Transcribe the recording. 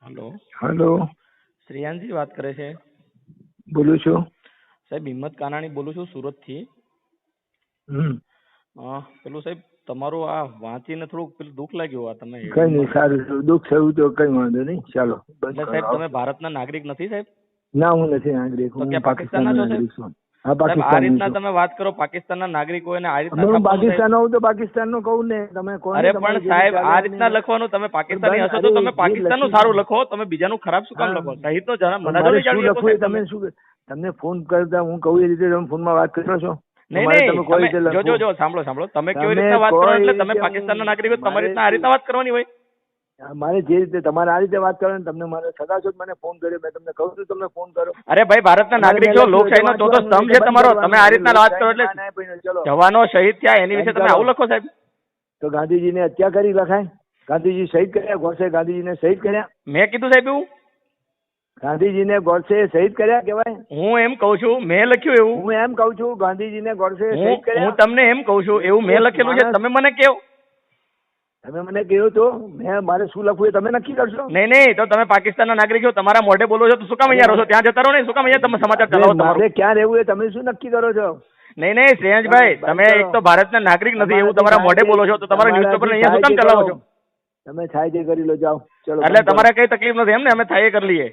Hello. Hello, શ્રેયાંશજી વાત કરે છે. બોલું છું. સાહેબ હિંમત કાનાણી બોલું છું સુરતથી. પેલું સાહેબ તમારું આ વાંચીને થોડુંક પેલું દુઃખ લાગ્યું. આ તમે કઈ નહીં, સારું છે. દુઃખ થયું તો કઈ વાંધો નહીં, ચાલો બંધ એટલે કરો. સાહેબ તમે ભારતના નાગરિક નથી સાહેબ? ના, હું નથી નાગરિક, તો હું ક્યાં પાકિસ્તાનનો પાકિસ્તાનના છો નાગરિક છું. હા, સાહેબ આ પાકિસ્તાન રીતના તમે વાત કરો પાકિસ્તાનના નાગરિક હોય ને આ રીતના હું છાપવાનું સાહેબ. પાકિસ્તાન હોઉં તો પાકિસ્તાન નું કહું ને. તમે કોણ? અરે પણ સાહેબ આ રીતના લખવાનું, તમે પાકિસ્તાની હશો તો તમે પાકિસ્તાનનું સારું લખો, તમે બીજાનું ખરાબ શું કામ લખો? સહિતનો જરા મનાજો નહીં જાણવી શકો સાહેબ તમે. તમને ફોન કરતા હું કહું એ રીતે તમે ફોનમાં વાત કરો છો? નહીં તમે જો સાંભળો તમે કેવી રીતના વાત કરો એટલે તમે પાકિસ્તાનના નાગરિક હોય તમારી રીતના આ રીતના વાત કરવાની હોય. મારે જે રીતે તમારે આ રીતે વાત કરવાની, તમને મારે સદા છો મને ફોન કર્યો, મેં તમને કહું છું તમને ફોન કરો. અરે ભાઈ ભારતના નાગરિક છો, લોકશાહીનો ચોથો સ્તંભ છે તમારો, તમે આ રીતના વાત કરો એટલે જવાનો શહીદ થયા એની વિશે તમે આવું લખો સાહેબ? તો ગાંધીજીને હત્યા કરી લખાય? ગાંધીજી શહીદ કર્યા? ગોડસે ગાંધીજીને શહીદ કર્યા? મેં કીધું સાહેબ એવું? ગાંધીજીને ગોડસે શહીદ કર્યા કહેવાય? હું એમ કઉ છું, મેં લખ્યું એવું. હું એમ કઉ છું ગાંધીજીને ગોડસે શહીદ કર્યા. હું તમને એમ કઉ છું એવું મેં લખેલું છે, તમે મને કહો. તમે મને કહ્યું તો મેં મારે શું લખવું એ તમે નક્કી કરશો. નહીં તો તમે પાકિસ્તાનના નાગરિક છો, તમારા મોઢે બોલો છો તો શું કામ અહીંયા રહો છો? ત્યાં જતા રહો ને, શું કામ અહીંયા તમે સમાચાર ચલાવો તમારું? મારે ક્યાં રહેવું એ તમે શું નક્કી કરો છો? નહીં શ્રેયાંશભાઈ, તમે એક તો ભારતના નાગરિક નથી એવું તમારા મોઢે બોલો છો, તો તમારા ન્યૂઝપેપર અહીંયા શું કામ ચલાવો છો? તમે થાય તે કરી લો, જાઓ ચલો. એટલે તમારે કઈ તકલીફ નથી એમ ને? અમે થાય એ કરી લઈએ.